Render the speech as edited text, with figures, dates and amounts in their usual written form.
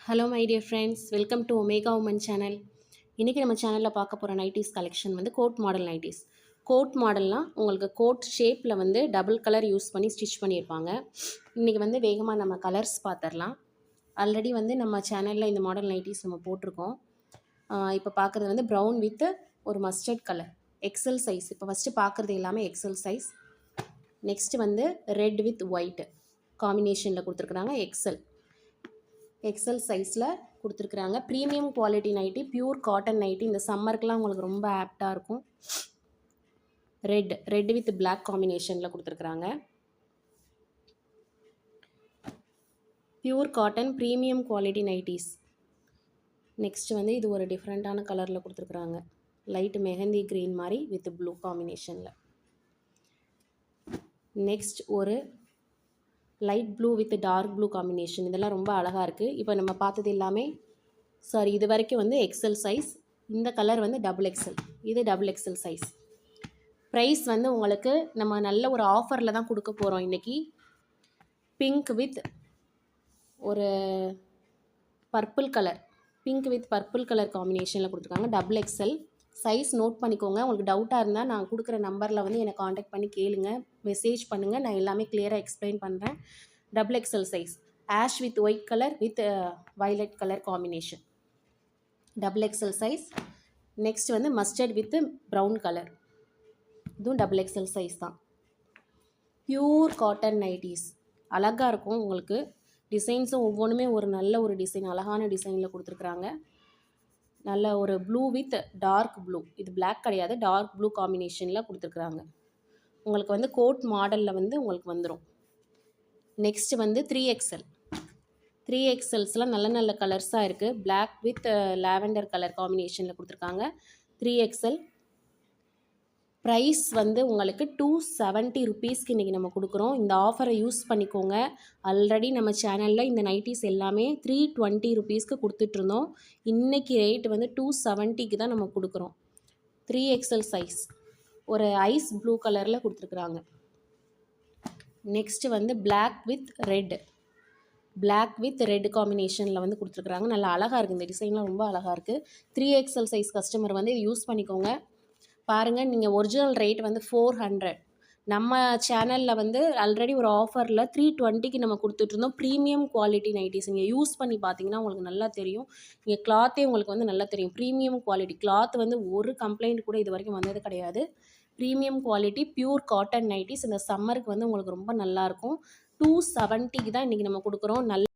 Hello my dear friends, welcome to Omega woman channel. இன்றைக்கி நம்ம சேனலில் பார்க்க போகிற நைட்டிஸ் கலெக்ஷன் வந்து கோட் மாடல் நைட்டிஸ். கோட் மாடல்னால் உங்களுக்கு கோட் ஷேப்பில் வந்து டபுள் கலர் யூஸ் பண்ணி ஸ்டிச் பண்ணியிருப்பாங்க. இன்றைக்கி வந்து வேகமாக நம்ம கலர்ஸ் பார்த்துடலாம். ஆல்ரெடி வந்து நம்ம சேனலில் இந்த மாடல் நைட்டிஸ் நம்ம போட்டிருக்கோம். இப்போ பார்க்குறது வந்து ப்ரௌன் வித் ஒரு மஸ்டர்ட் கலர் எக்ஸல் சைஸ். இப்போ ஃபஸ்ட்டு பார்க்குறது எல்லாமே எக்ஸல் சைஸ். நெக்ஸ்ட்டு வந்து ரெட் வித் ஒயிட் காம்பினேஷனில் கொடுத்துருக்குறாங்க. எக்ஸல் சைஸில் கொடுத்துருக்குறாங்க. Premium quality nighty, pure cotton nighty. இந்த சம்மருக்குலாம் உங்களுக்கு ரொம்ப ஆப்டாக இருக்கும். ரெட் வித் பிளாக் காம்பினேஷனில் கொடுத்துருக்குறாங்க. Pure cotton premium quality nighties. Next வந்து இது ஒரு டிஃப்ரெண்ட்டான கலரில் கொடுத்துருக்குறாங்க. லைட் மெஹந்தி க்ரீன் மாதிரி வித் ப்ளூ காம்பினேஷனில். நெக்ஸ்ட் ஒரு light blue with dark blue combination. இதெல்லாம் ரொம்ப அழகாக இருக்குது. இப்போ நம்ம பார்த்தது எல்லாமே இது வரைக்கும் வந்து எக்ஸல் சைஸ். இந்த கலர் வந்து டபுள் எக்ஸல், இது டபுள் எக்ஸல் சைஸ். ப்ரைஸ் வந்து உங்களுக்கு நம்ம நல்ல ஒரு ஆஃபரில் தான் கொடுக்க போகிறோம் இன்றைக்கி. பிங்க் வித் ஒரு பர்பிள் கலர் காம்பினேஷனில் கொடுத்துருக்காங்க. டபுள் எக்ஸல் சைஸ் நோட் பண்ணிக்கோங்க. உங்களுக்கு டவுட்டாக இருந்தால் நான் கொடுக்குற நம்பரில் வந்து என்னை காண்டாக்ட் பண்ணி கேளுங்க, மெசேஜ் பண்ணுங்கள். நான் எல்லாமே கிளியராக எக்ஸ்பிளைன் பண்ணுறேன். Double XL size. Ash with white colour with violet colour combination. Double XL size. Next வந்து மஸ்டர்ட் வித் ப்ரௌன் கலர். இதுவும் டபுள் எக்ஸல் சைஸ் தான். Pure cotton nighties. அழகாக இருக்கும் உங்களுக்கு. டிசைன்ஸும் ஒவ்வொன்றுமே ஒரு நல்ல ஒரு டிசைன், அழகான டிசைனில் கொடுத்துருக்குறாங்க. நல்ல ஒரு ப்ளூ வித் டார்க் ப்ளூ, இது பிளாக் கிடையாது, டார்க் ப்ளூ காம்பினேஷனில் கொடுத்துருக்குறாங்க. உங்களுக்கு வந்து கோட் மாடலில் வந்து உங்களுக்கு வந்துடும். நெக்ஸ்ட் வந்து 3XL. 3XLஸ்லாம் நல்ல நல்ல கலர்ஸாக இருக்குது. பிளாக் வித் லாவெண்டர் கலர் காம்பினேஷனில் கொடுத்துருக்காங்க. 3XL. ப்ரைஸ் வந்து உங்களுக்கு 270 ருபீஸ்க்கு இன்றைக்கி நம்ம கொடுக்குறோம். இந்த ஆஃபரை யூஸ் பண்ணிக்கோங்க. ஆல்ரெடி நம்ம சேனலில் இந்த நைட்டிஸ் எல்லாமே 320 ருபீஸ்க்கு கொடுத்துட்ருந்தோம். இன்றைக்கி ரேட் வந்து 270க்கு தான் நம்ம கொடுக்குறோம். 3XL size. ஒரு ஐஸ் ப்ளூ கலரில் கொடுத்துருக்குறாங்க. நெக்ஸ்ட்டு வந்து பிளாக் வித் ரெட் காம்பினேஷனில் வந்து கொடுத்துருக்குறாங்க. நல்லா அழகாக இருக்குது. இந்த டிசைன்லாம் ரொம்ப அழகாக இருக்குது. 3XL சைஸ் கஸ்டமர் வந்து இது யூஸ் பண்ணிக்கோங்க. பாருங்கள், நீங்கள் ஒரிஜினல் ரேட் வந்து 400. நம்ம சேனலில் வந்து ஆல்ரெடி ஒரு ஆஃபரில் 320க்கு நம்ம கொடுத்துட்ருந்தோம். Premium quality nighties. நீங்கள் யூஸ் பண்ணி பார்த்தீங்கன்னா உங்களுக்கு நல்லா தெரியும். நீங்கள் கிளாத்தே உங்களுக்கு வந்து நல்லா தெரியும். ப்ரீமியம் குவாலிட்டி கிளாத் வந்து ஒரு கம்ப்ளைண்ட் கூட இது வரைக்கும் வந்தது கிடையாது. Premium quality pure cotton nighties. இந்த சம்மருக்கு வந்து உங்களுக்கு ரொம்ப நல்லாயிருக்கும். 270க்கு தான் இன்றைக்கி நம்ம கொடுக்குறோம்.